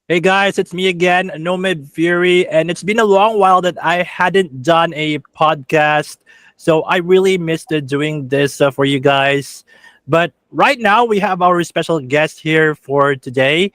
Hey guys, it's me again, Nomad Fury, and it's been a long while that I hadn't done a podcast, so I really missed doing this for you guys. But right now, we have our special guest here for today.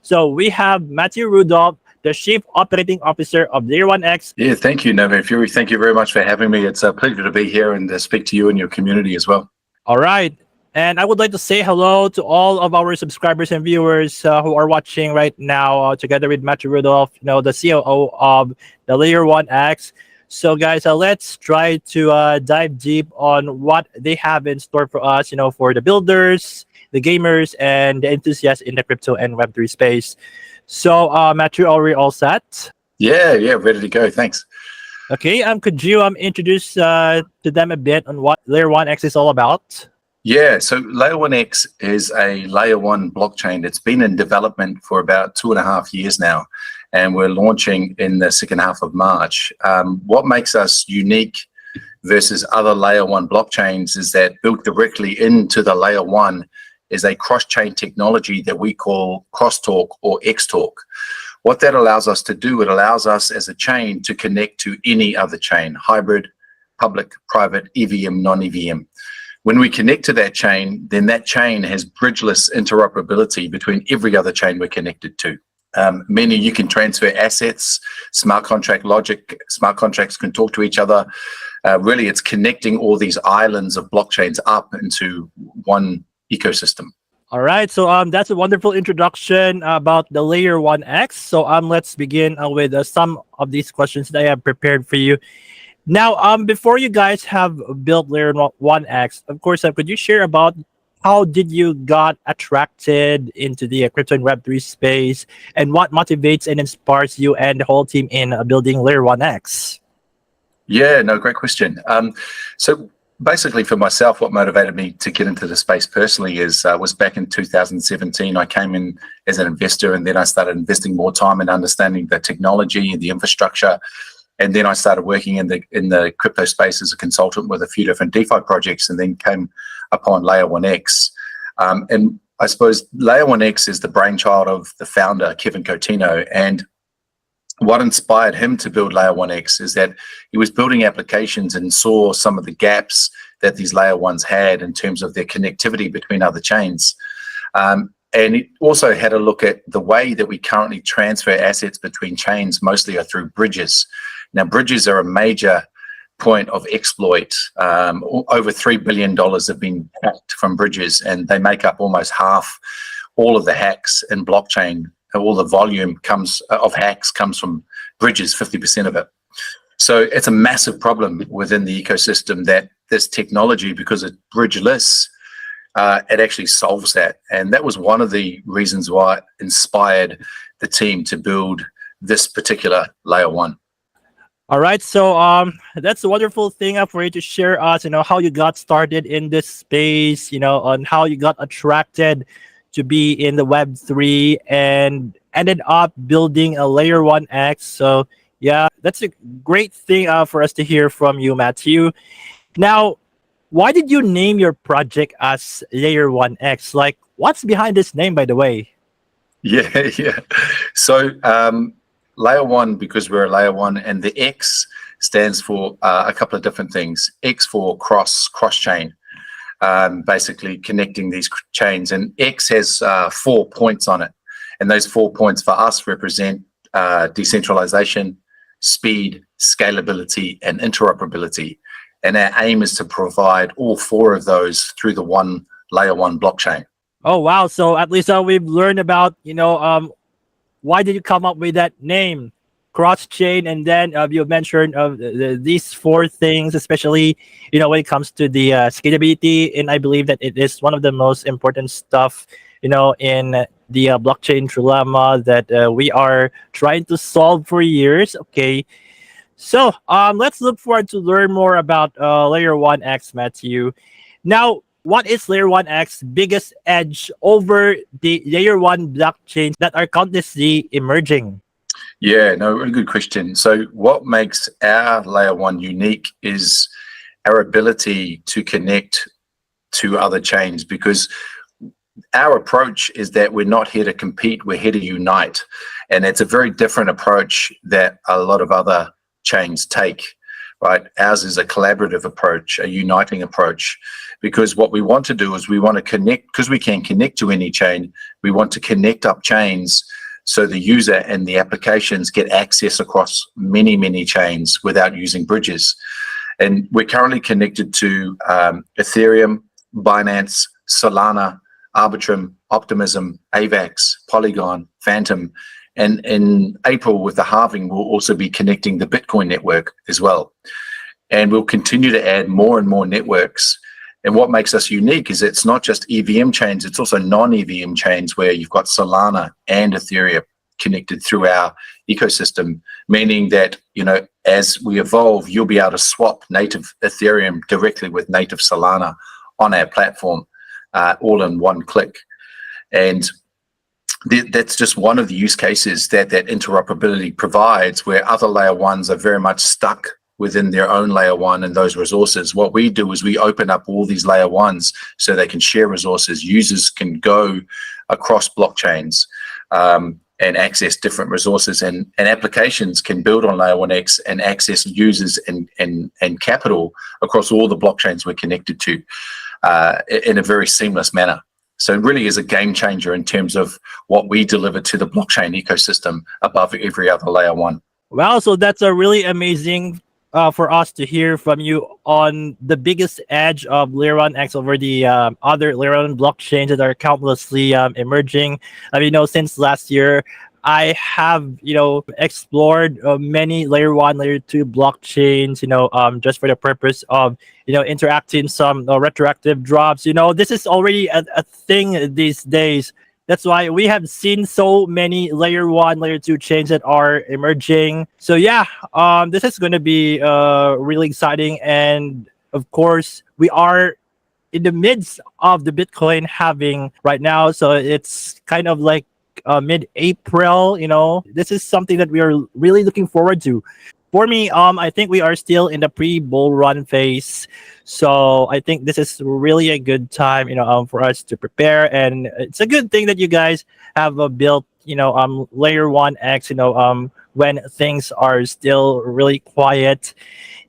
So we have Matiu Rudolph, the Chief Operating Officer of Layer 1X. Yeah, thank you, Nova Fury. Thank you very much for having me. It's a pleasure to be here and speak to you and your community as well. All right. And I would like to say hello to all of our subscribers and viewers who are watching right now, together with Matiu Rudolph, the COO of the Layer 1X. So, guys, let's try to dive deep on what they have in store for us, for the builders, the gamers, and the enthusiasts in the crypto and Web3 space. So, Matiu, are we all set? Yeah, ready to go. Thanks. Okay, could you introduce to them a bit on what Layer 1X is all about? Yeah, so Layer 1X is a Layer 1 blockchain that's been in development for about 2.5 years now, and we're launching in the second half of March. What makes us unique versus other Layer 1 blockchains is that built directly into the Layer 1 is a cross-chain technology that we call crosstalk or Xtalk. What that allows us to do, it allows us as a chain to connect to any other chain, hybrid, public, private, EVM, non-EVM. When we connect to that chain, then that chain has bridgeless interoperability between every other chain we're connected to. Meaning you can transfer assets, smart contract logic, smart contracts can talk to each other. Really, it's connecting all these islands of blockchains up into one ecosystem. All right, so that's a wonderful introduction about the Layer 1X. So let's begin with some of these questions that I have prepared for you. Now, before you guys have built Layer 1X, of course, could you share about how did you got attracted into the crypto and Web3 space, and what motivates and inspires you and the whole team in building Layer 1X? Yeah, no, great question. So basically for myself, what motivated me to get into the space personally was back in 2017. I came in as an investor, and then I started investing more time in understanding the technology and the infrastructure. And then I started working in the crypto space as a consultant with a few different DeFi projects, and then came upon Layer 1X. And I suppose Layer 1X is the brainchild of the founder, Kevin Coutinho. And what inspired him to build Layer 1X is that he was building applications and saw some of the gaps that these Layer 1s had in terms of their connectivity between other chains. And it also had a look at the way that we currently transfer assets between chains, mostly are through bridges. Now, bridges are a major point of exploit. Over $3 billion have been hacked from bridges, and they make up almost half all of the hacks in blockchain. All the volume of hacks comes from bridges, 50% of it. So it's a massive problem within the ecosystem that this technology, because it's bridgeless, it actually solves that. And that was one of the reasons why it inspired the team to build this particular Layer 1. All right, so that's a wonderful thing for you to share us, how you got started in this space, on how you got attracted to be in the Web3 and ended up building a Layer 1X. So yeah, that's a great thing for us to hear from you, Matiu. Now, why did you name your project as Layer 1X? Like, what's behind this name, by the way? Yeah. So Layer 1, because we're a Layer 1, and the X stands for a couple of different things. X for cross-chain, basically connecting these chains. And X has 4 points on it. And those 4 points for us represent decentralization, speed, scalability, and interoperability. And our aim is to provide all 4 of those through the one Layer 1 blockchain. Oh, wow. So at least we've learned about, why did you come up with that name, cross-chain? And then you mentioned these 4 things, especially, when it comes to the scalability. And I believe that it is one of the most important stuff, in the blockchain trilemma that we are trying to solve for years. Okay. So let's look forward to learn more about Layer 1X, Matiu. Now, what is Layer 1X's biggest edge over the Layer 1 blockchains that are continuously emerging? Yeah, no, really good question. So what makes our Layer 1 unique is our ability to connect to other chains, because our approach is that we're not here to compete, we're here to unite. And it's a very different approach that a lot of other chains take, right? Ours is a collaborative approach, a uniting approach, because what we want to do is we want to connect, because we can connect to any chain, we want to connect up chains so the user and the applications get access across many, many chains without using bridges. And we're currently connected to Ethereum, Binance, Solana, Arbitrum, Optimism, AVAX, Polygon, Phantom, and in April with the halving, we'll also be connecting the Bitcoin network as well. And we'll continue to add more and more networks. And what makes us unique is it's not just EVM chains, it's also non-EVM chains where you've got Solana and Ethereum connected through our ecosystem, meaning that, you know, as we evolve, you'll be able to swap native Ethereum directly with native Solana on our platform, all in one click. And that's just one of the use cases that interoperability provides, where other layer ones are very much stuck within their own layer one and those resources. What we do is we open up all these layer ones so they can share resources. Users can go across blockchains and access different resources, and applications can build on layer 1x and access users and capital across all the blockchains we're connected to in a very seamless manner. So it really is a game changer in terms of what we deliver to the blockchain ecosystem above every other layer one. Wow, so that's a really amazing for us to hear from you on the biggest edge of Layer 1x over the other Layer 1 blockchains that are countlessly emerging. You know, since last year, I have, you know, explored many Layer 1, Layer 2 blockchains, you know, just for the purpose of, you know, interacting some retroactive drops. You know, this is already a thing these days. That's why we have seen so many Layer 1, Layer 2 chains that are emerging. So yeah, this is going to be really exciting. And of course, we are in the midst of the Bitcoin halving right now. So it's kind of like mid-April, you know. This is something that we are really looking forward to. For me, I think we are still in the pre-bull run phase. So I think this is really a good time, you know, for us to prepare. And it's a good thing that you guys have built, you know, Layer 1x, you know, when things are still really quiet.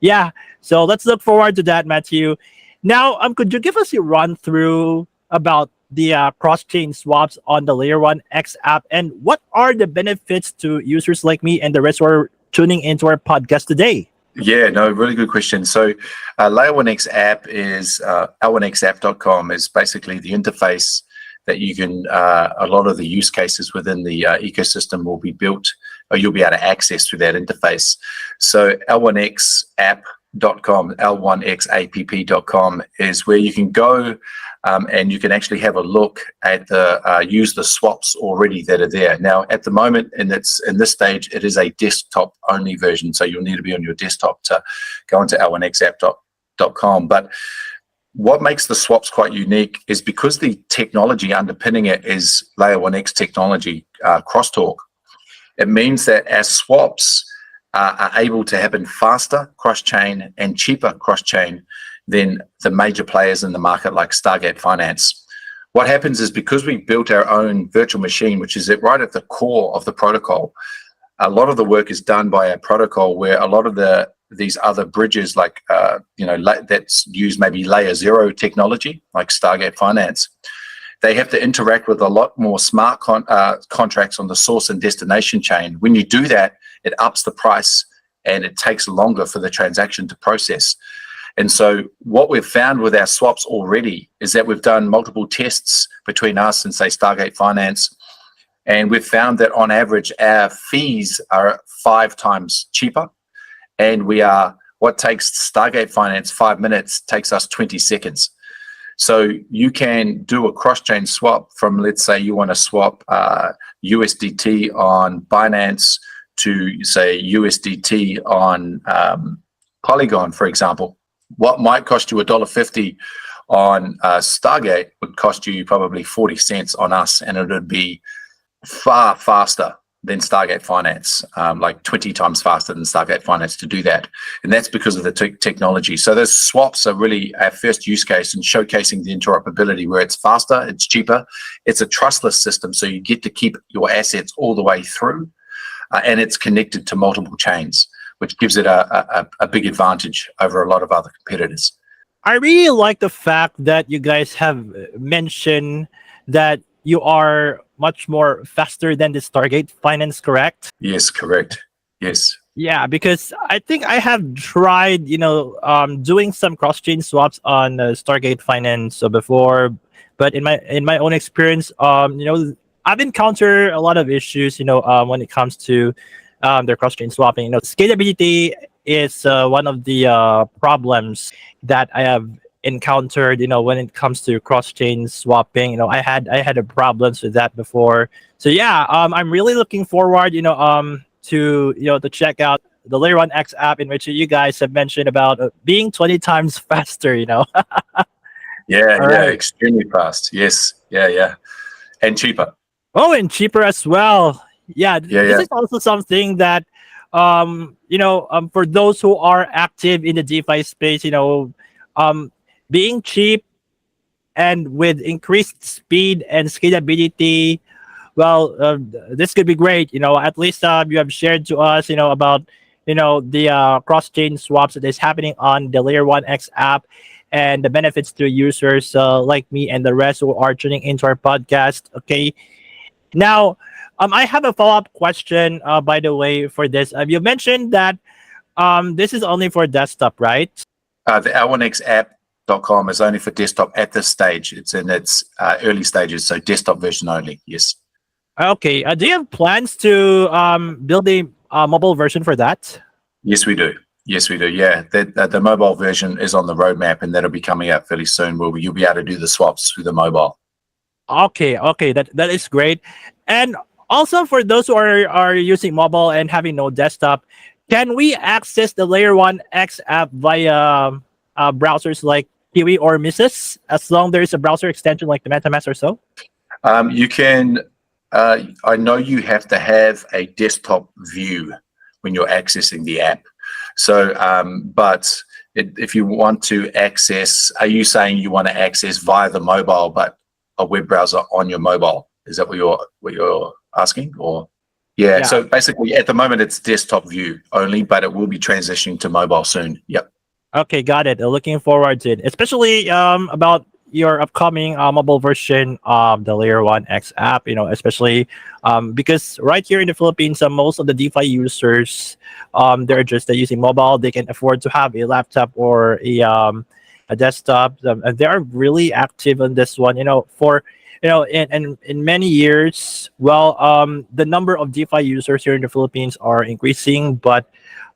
Yeah, so let's look forward to that, Matiu. Now, could you give us a run through about the cross-chain swaps on the Layer 1x app, and what are the benefits to users like me and the rest who are tuning into our podcast today? Yeah, no, really good question. So Layer 1x app is l1xapp.com is basically the interface that you can, a lot of the use cases within the ecosystem will be built, or you'll be able to access through that interface. So l1xapp.com, l1xapp.com is where you can go and you can actually have a look at the use the swaps already that are there. Now, at the moment, in this stage, it is a desktop only version, so you'll need to be on your desktop to go into l1xapp.com. But what makes the swaps quite unique is because the technology underpinning it is Layer 1x technology, crosstalk. It means that our swaps are able to happen faster cross-chain and cheaper cross-chain than the major players in the market like Stargate Finance. What happens is because we built our own virtual machine, which is right at the core of the protocol, a lot of the work is done by our protocol, where a lot of these other bridges like, you know, that's use maybe layer 0 technology like Stargate Finance, they have to interact with a lot more smart contracts on the source and destination chain. When you do that, it ups the price and it takes longer for the transaction to process. And so what we've found with our swaps already is that we've done multiple tests between us and, say, Stargate Finance, and we've found that on average our fees are 5 times cheaper, and what takes Stargate Finance 5 minutes takes us 20 seconds. So you can do a cross-chain swap from, let's say you want to swap USDT on Binance to, say, USDT on Polygon, for example. What might cost you $1.50 on Stargate would cost you probably 40 cents on us, and it would be far faster than Stargate Finance, like 20 times faster than Stargate Finance to do that. And that's because of the technology. So those swaps are really our first use case in showcasing the interoperability, where it's faster, it's cheaper, it's a trustless system. So you get to keep your assets all the way through, and it's connected to multiple chains, which gives it a big advantage over a lot of other competitors. I really like the fact that you guys have mentioned that you are much more faster than the Stargate Finance, correct? Yes, correct. Yes. Yeah, because I think I have tried, doing some cross-chain swaps on Stargate Finance before, but in my own experience, I've encountered a lot of issues, when it comes to their cross-chain swapping. Scalability is one of the problems that I have encountered, when it comes to cross-chain swapping. I had a problems with that before. So yeah, I'm really looking forward, to check out the Layer 1 X app, in which you guys have mentioned about being 20 times faster. Yeah, All yeah, right. extremely fast. Yes, yeah, and cheaper. Oh, and cheaper as well. Yeah, this Yeah. is also something that, for those who are active in the DeFi space, being cheap and with increased speed and scalability, well, this could be great. At least you have shared to us, about the cross-chain swaps that is happening on the Layer 1 X app, and the benefits to users like me and the rest who are tuning into our podcast. Okay, now I have a follow-up question. By the way, for this, you mentioned that this is only for desktop, right? The L1X app.com is only for desktop at this stage. It's in its early stages, so desktop version only. Yes. Okay. Do you have plans to build a mobile version for that? Yes, we do. Yes, we do. Yeah, the mobile version is on the roadmap, and that'll be coming out fairly soon, where you'll be able to do the swaps through the mobile. Okay, that is great. And also for those who are using mobile and having no desktop, can we access the Layer 1 X app via browsers like Kiwi or Mises, as long there's a browser extension like the MetaMask or so? You can. I know you have to have a desktop view when you're accessing the app. So, but if you want to access, are you saying you want to access via the mobile, but a web browser on your mobile? Is that what you're asking? Or yeah. So basically, at the moment, it's desktop view only, but it will be transitioning to mobile soon. Yep. Okay, got it. Looking forward to it, especially about your upcoming mobile version of the Layer 1 X app. Especially because right here in the Philippines, most of the DeFi users, they're just using mobile. They can afford to have a laptop or a desktop. And they are really active on this one. In many years, well, the number of DeFi users here in the Philippines are increasing, but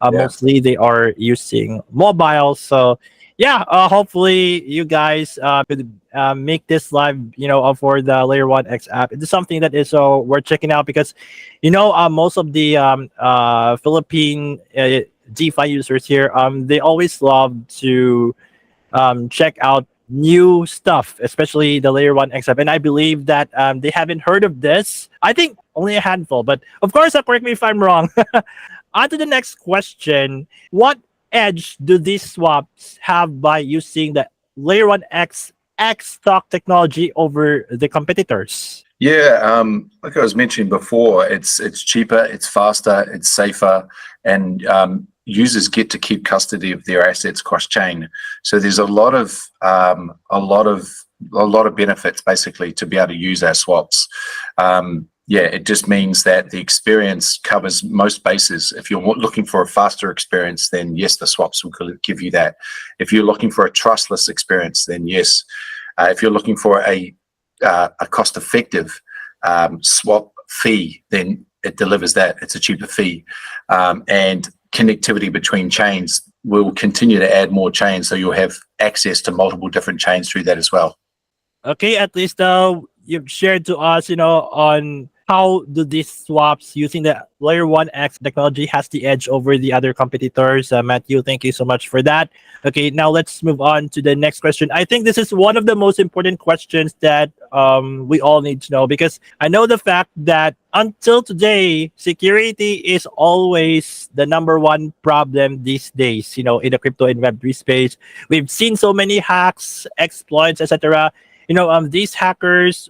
mostly they are using mobile. So yeah, hopefully you guys could make this live, for the Layer 1 X app. It is something that is worth checking out, because, most of the Philippine DeFi users here, they always love to check out new stuff, especially the Layer 1 X app. And I believe that they haven't heard of this. I think only a handful, but of course, correct me if I'm wrong. On to the next question. What edge do these swaps have by using the Layer 1 X stock technology over the competitors? Yeah, like I was mentioning before, it's cheaper, it's faster, it's safer, and users get to keep custody of their assets cross-chain. So there's a lot of benefits basically to be able to use our swaps. Yeah, it just means that the experience covers most bases. If you're looking for a faster experience, then yes, the swaps will give you that. If you're looking for a trustless experience, then yes. If you're looking for a cost-effective swap fee, then it delivers that. It's a cheaper fee. And connectivity between chains will continue to add more chains, so you'll have access to multiple different chains through that as well. Okay, at least you've shared to us, on how do these swaps using the layer 1x technology has the edge over the other competitors? Matiu, thank you so much for that. Okay, now let's move on to the next question. I think this is one of the most important questions that we all need to know, because I know the fact that until today, security is always the number one problem these days, in the crypto and Web3 space. We've seen so many hacks, exploits, etc. These hackers,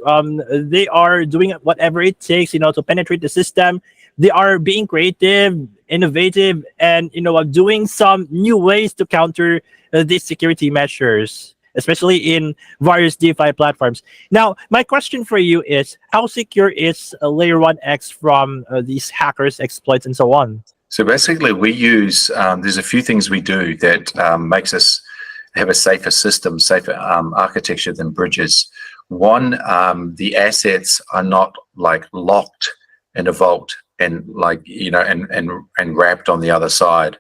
they are doing whatever it takes, to penetrate the system. They are being creative, innovative, and doing some new ways to counter these security measures, especially in various DeFi platforms. Now, my question for you is, how secure is Layer 1x from these hackers, exploits, and so on? So basically, we use, there's a few things we do that makes us have a safer system, safer architecture than bridges. One, the assets are not like locked in a vault and and wrapped on the other side.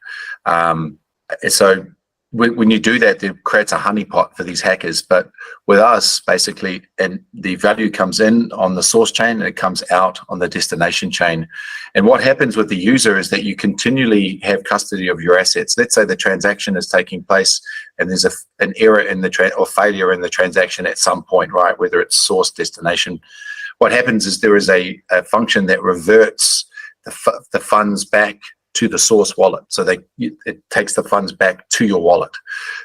So when you do that, it creates a honeypot for these hackers. But with us, basically, and the value comes in on the source chain and it comes out on the destination chain. And what happens with the user is that you continually have custody of your assets. Let's say the transaction is taking place and there's an error in the or failure in the transaction at some point, right? Whether it's source, destination. What happens is there is a function that reverts the funds back to the source wallet. So it takes the funds back to your wallet.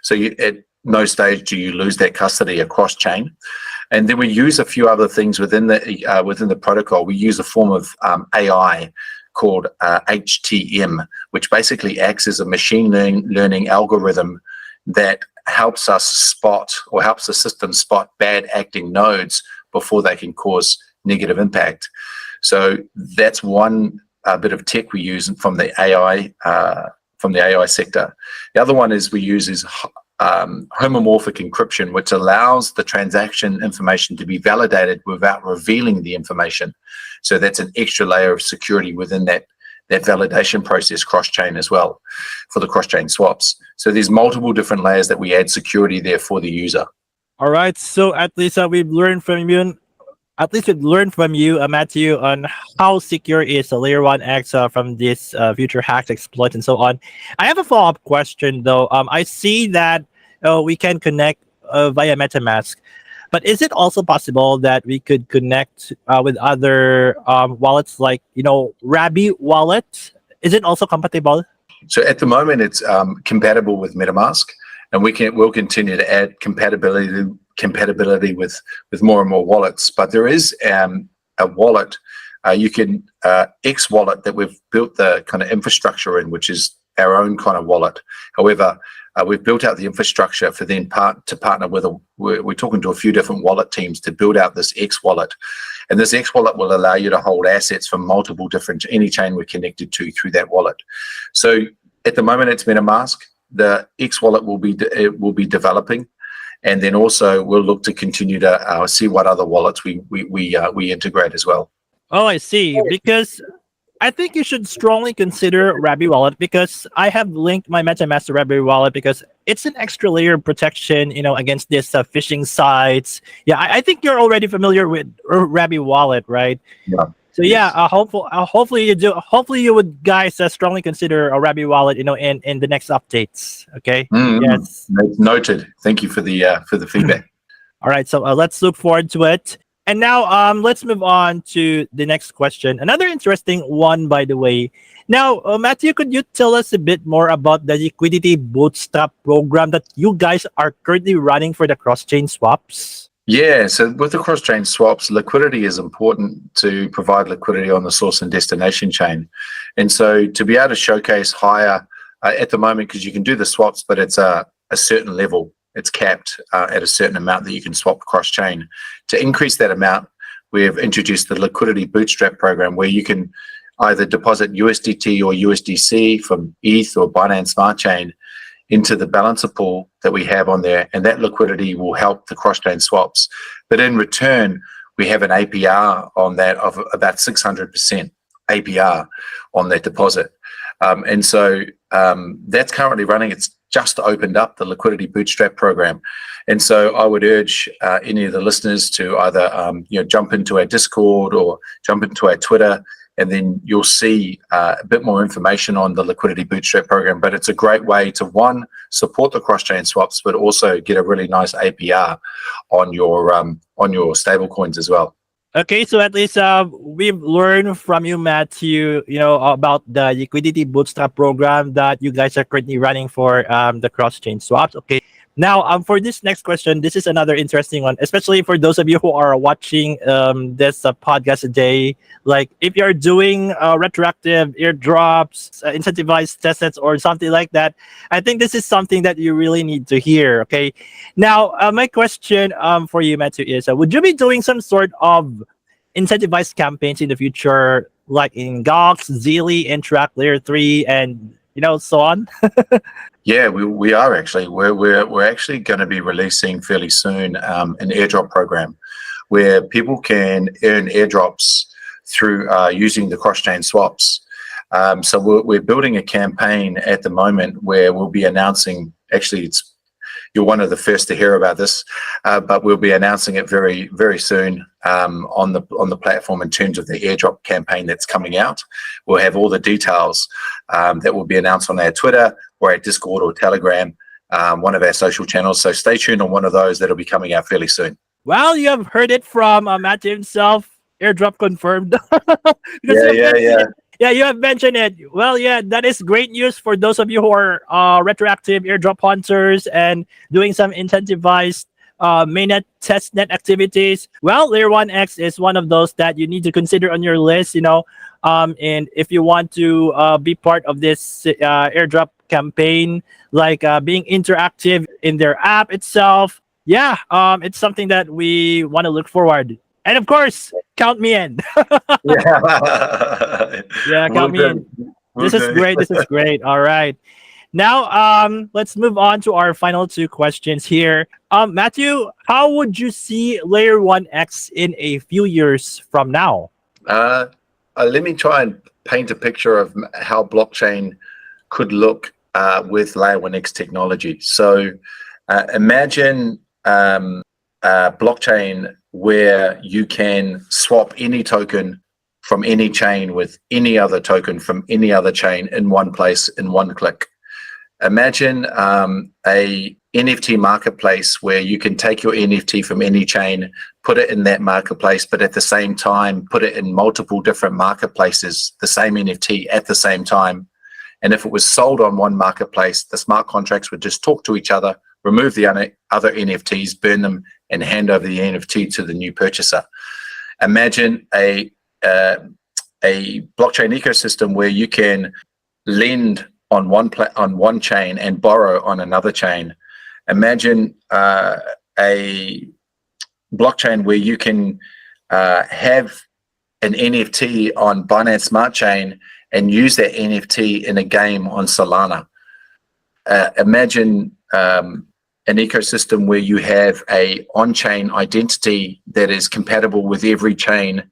So at no stage do you lose that custody across chain. And then we use a few other things within the protocol. We use a form of AI called HTM, which basically acts as a machine learning algorithm that helps us spot, or helps the system spot, bad acting nodes before they can cause negative impact. So that's one bit of tech we use from the AI sector. The other one we use is homomorphic encryption, which allows the transaction information to be validated without revealing the information. So that's an extra layer of security within that validation process cross-chain as well, for the cross-chain swaps. So there's multiple different layers that we add security there for the user. All right, so at least we've learned from you. At least we've learned from you, Matiu, on how secure is a Layer 1x from this future hacks, exploits, and so on. I have a follow-up question, though. I see that we can connect via MetaMask, but is it also possible that we could connect with other wallets, like Rabi wallet? Is it also compatible? So at the moment, it's compatible with MetaMask, and we'll continue to add compatibility with more and more wallets. But there is a wallet, you can X wallet, that we've built the kind of infrastructure in, which is our own kind of wallet. However, we've built out the infrastructure for them to partner with we're talking to a few different wallet teams to build out this X wallet. And this X wallet will allow you to hold assets from multiple different, any chain we're connected to through that wallet. So at the moment, it's MetaMask. The X wallet will be developing, and then also we'll look to continue to see what other wallets we integrate as well. Oh, I see. Because I think you should strongly consider Rabi wallet, because I have linked my MetaMask to Rabi wallet because it's an extra layer of protection, against this phishing sites. Yeah, I think you're already familiar with Rabi wallet, right? Yeah. So yeah, hopefully you do. Hopefully you would guys strongly consider a Rabi wallet, in the next updates. Okay. Yes. Noted. Thank you for the feedback. All right. So let's look forward to it. And now let's move on to the next question. Another interesting one, by the way. Now, Matiu, could you tell us a bit more about the Liquidity bootstrap program that you guys are currently running for the cross-chain swaps? Yeah, so with the cross-chain swaps, liquidity is important to provide liquidity on the source and destination chain. And so to be able to showcase higher, at the moment, because you can do the swaps, but it's a certain level, it's capped at a certain amount that you can swap cross-chain. To increase that amount, we have introduced the Liquidity bootstrap program, where you can either deposit USDT or USDC from ETH or Binance Smart Chain into the balancer pool that we have on there, and that liquidity will help the cross-chain swaps. But in return, we have an APR on that of about 600% APR on that deposit. And so that's currently running. just opened up the Liquidity Bootstrap program. And so I would urge any of the listeners to either jump into our Discord or jump into our Twitter, and then you'll see a bit more information on the Liquidity Bootstrap program. But it's a great way to, one, support the cross-chain swaps, but also get a really nice APR on your stable coins as well. Okay, so at least we've learned from you, Matiu, about the Liquidity Bootstrap program that you guys are currently running for the cross-chain swaps. Okay, now for this next question, this is another interesting one, especially for those of you who are watching this podcast today. Like, if you're doing retroactive airdrops, incentivized testnets, or something like that, I think this is something that you really need to hear. Okay, now my question for you, Matiu, is would you be doing some sort of incentivized campaigns in the future, like in Gox, Zili, Interact, Layer 3, and so on? Yeah, we are actually. We're actually going to be releasing fairly soon an airdrop program where people can earn airdrops through using the cross-chain swaps. So we're building a campaign at the moment where we'll be announcing. Actually, you're one of the first to hear about this, but we'll be announcing it very, very soon on the platform in terms of the airdrop campaign that's coming out. We'll have all the details that will be announced on our Twitter or our Discord or Telegram, one of our social channels. So stay tuned on one of those. That'll be coming out fairly soon. Well, you have heard it from Matiu himself. Airdrop confirmed. Yeah. Yeah, you have mentioned it. Well, yeah, that is great news for those of you who are retroactive airdrop hunters and doing some incentivized mainnet testnet activities. Well, Layer 1X is one of those that you need to consider on your list, and if you want to be part of this airdrop campaign, like being interactive in their app itself, yeah, it's something that we want to look forward. And of course, count me in. Yeah, count me in. This is great. This is great. All right. Now, let's move on to our final two questions here. Matiu, how would you see Layer 1X in a few years from now? Let me try and paint a picture of how blockchain could look with Layer 1X technology. So imagine blockchain where you can swap any token from any chain with any other token from any other chain in one place in one click. Imagine a NFT marketplace where you can take your NFT from any chain, put it in that marketplace, but at the same time, put it in multiple different marketplaces, the same NFT at the same time. And if it was sold on one marketplace, the smart contracts would just talk to each other, remove the other NFTs, burn them, and hand over the NFT to the new purchaser. Imagine a blockchain ecosystem where you can lend on one chain and borrow on another chain. Imagine a blockchain where you can have an NFT on Binance Smart Chain and use that NFT in a game on Solana. Imagine an ecosystem where you have a on-chain identity that is compatible with every chain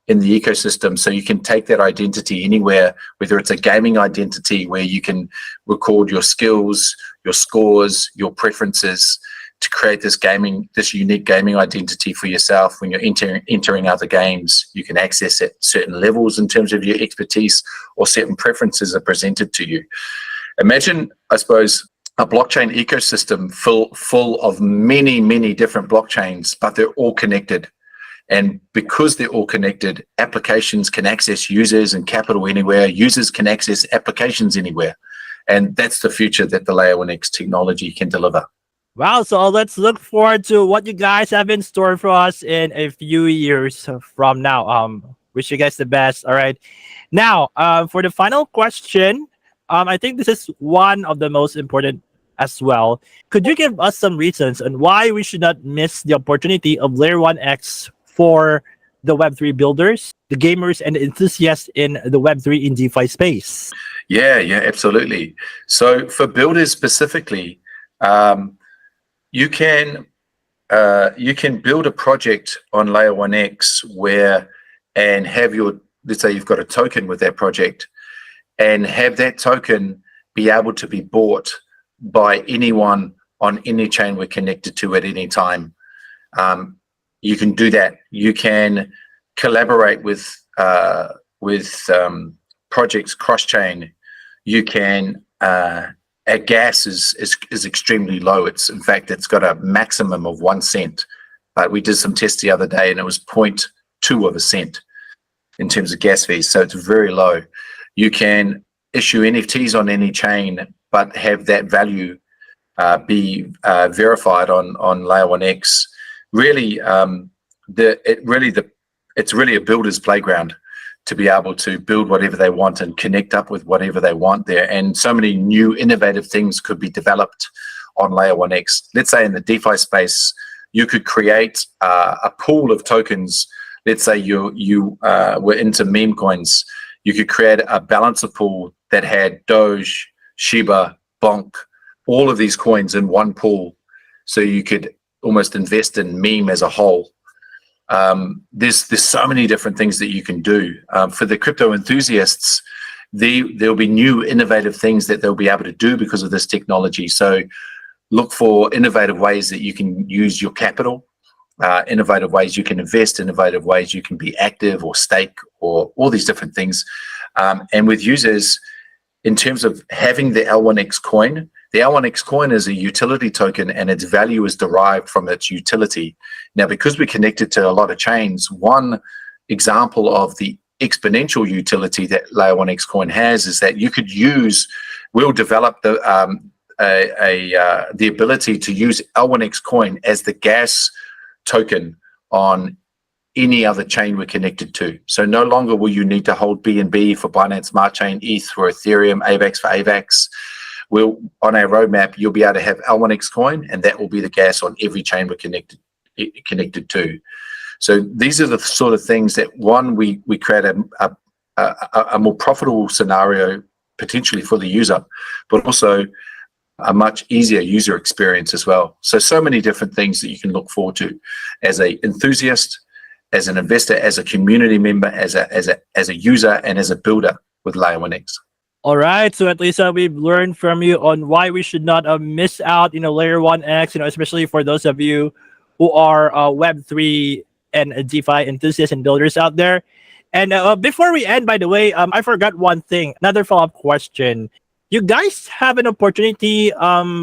in the ecosystem, so you can take that identity anywhere, whether it's a gaming identity where you can record your skills, your scores, your preferences to create this unique gaming identity for yourself. When you're entering other games, you can access at certain levels in terms of your expertise, or certain preferences are presented to you. Imagine, I suppose, a blockchain ecosystem full of many different blockchains, but they're all connected. And because they're all connected, applications can access users and capital anywhere. Users can access applications anywhere. And that's the future that the Layer 1X technology can deliver. Wow, so let's look forward to what you guys have in store for us in a few years from now. Wish you guys the best. All right. Now, for the final question, I think this is one of the most important as well. Could you give us some reasons on why we should not miss the opportunity of Layer 1X for the Web3 builders, the gamers, and the enthusiasts in the Web3 in DeFi space? Yeah, absolutely. So for builders specifically, you can build a project on Layer 1X and have let's say you've got a token with that project, and have that token be able to be bought by anyone on any chain we're connected to at any time. You can do that. You can collaborate with projects cross-chain. You can our gas is extremely low. In fact, it's got a maximum of 1 cent. But we did some tests the other day, and it was 0.2 of a cent in terms of gas fees. So it's very low. You can issue NFTs on any chain, but have that value be verified on Layer 1X. Really, it's really a builder's playground to be able to build whatever they want and connect up with whatever they want there. And so many new innovative things could be developed on Layer 1X. Let's say in the DeFi space, you could create a pool of tokens. Let's say you were into meme coins. You could create a balancer pool that had Doge, Shiba, Bonk, all of these coins in one pool. So you could almost invest in meme as a whole. There's so many different things that you can do. For the crypto enthusiasts, there'll be new innovative things that they'll be able to do because of this technology. So look for innovative ways that you can use your capital, innovative ways you can invest, innovative ways you can be active or stake, or all these different things. And with users, in terms of having the L1X coin, the L1X coin is a utility token, and its value is derived from its utility. Now, because we're connected to a lot of chains, one example of the exponential utility that Layer 1X coin has is that you could use, we'll develop the ability to use L1X coin as the gas token on any other chain we're connected to. So no longer will you need to hold BNB for Binance Smart Chain, ETH for Ethereum, AVAX for AVAX. On our roadmap, you'll be able to have L1X coin, and that will be the gas on every chain we're connected to. So these are the sort of things that, one, we create a more profitable scenario potentially for the user, but also a much easier user experience as well. So many different things that you can look forward to as an enthusiast, as an investor, as a community member, as a user, and as a builder with Layer 1X. All right, so at least we've learned from you on why we should not miss out, Layer 1X, especially for those of you who are Web3 and DeFi enthusiasts and builders out there. And before we end, by the way, I forgot one thing, another follow-up question. You guys have an opportunity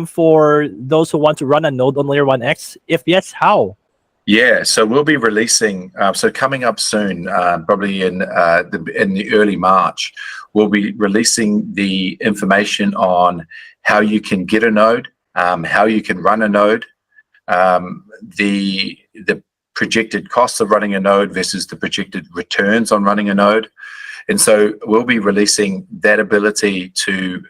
for those who want to run a node on Layer 1X? If yes, how? Yeah, so we'll be releasing, so coming up soon, probably in the early March, we'll be releasing the information on how you can get a node, how you can run a node, the projected costs of running a node versus the projected returns on running a node. And so we'll be releasing that ability to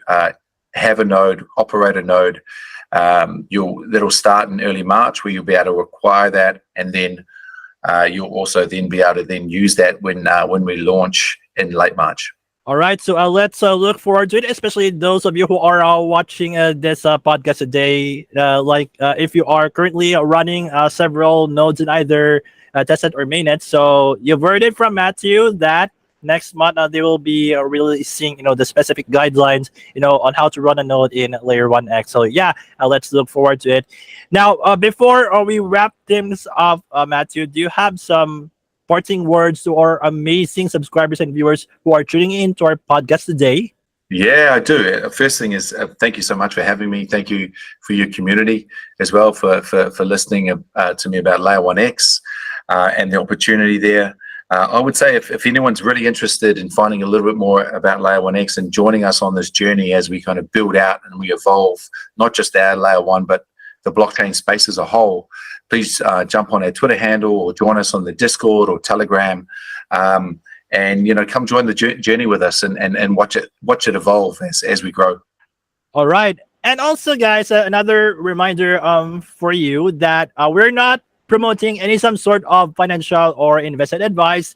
have a node, operate a node. That'll start in early March, where you'll be able to acquire that, and then you'll also then be able to then use that when we launch in late March. All right, so let's look forward to it, especially those of you who are watching this podcast today. If you are currently running several nodes in either testnet or mainnet, so you've heard it from Matiu that next month they will be releasing the specific guidelines on how to run a node in Layer 1X. So yeah, let's look forward to it. Now before we wrap things up, Matiu, do you have some parting words to our amazing subscribers and viewers who are tuning in to our podcast today? Yeah, I do. First thing is thank you so much for having me. Thank you for your community as well for listening to me about Layer 1X and the opportunity there. I would say if anyone's really interested in finding a little bit more about Layer 1X and joining us on this journey as we kind of build out and we evolve, not just our Layer 1, but the blockchain space as a whole, please jump on our Twitter handle or join us on the Discord or Telegram, and come join the journey with us and watch it evolve as we grow. All right, and also guys, another reminder for you that we're not promoting any some sort of financial or investment advice.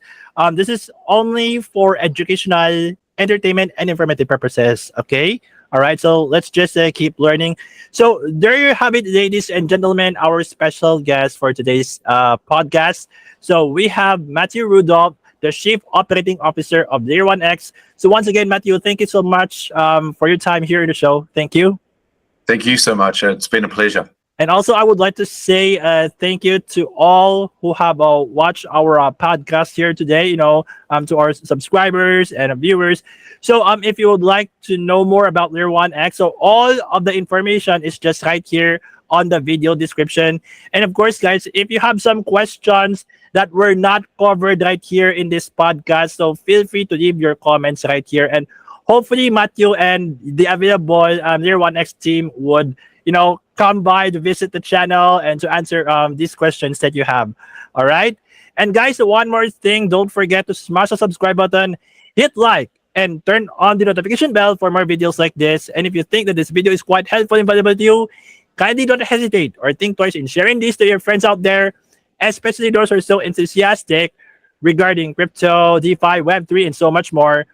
This is only for educational, entertainment, and informative purposes. Okay. All right. So let's just keep learning. So there you have it, ladies and gentlemen, our special guest for today's podcast. So we have Matiu Rudolph, the Chief Operating Officer of Layer 1X. So once again, Matiu, thank you so much for your time here in the show. Thank you. Thank you so much. It's been a pleasure. And also, I would like to say thank you to all who have watched our podcast here today. To our subscribers and viewers. So, if you would like to know more about Layer 1X, so all of the information is just right here on the video description. And of course, guys, if you have some questions that were not covered right here in this podcast, so feel free to leave your comments right here. And hopefully, Matiu and the available Layer 1X team would, come by to visit the channel and to answer these questions that you have. All right. And guys, one more thing, don't forget to smash the subscribe button, hit like, and turn on the notification bell for more videos like this. And if you think that this video is quite helpful and valuable to you, kindly don't hesitate or think twice in sharing this to your friends out there, especially those who are so enthusiastic regarding crypto, DeFi, Web3, and so much more.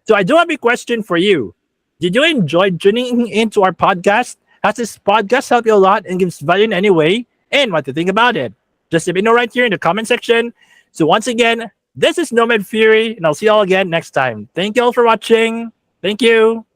So I do have a question for you. Did you enjoy tuning into our podcast? Has this podcast helped you a lot and gives value in any way? And what do you think about it? Just let me know right here in the comment section. So once again, this is Nomad Fury, and I'll see you all again next time. Thank you all for watching. Thank you.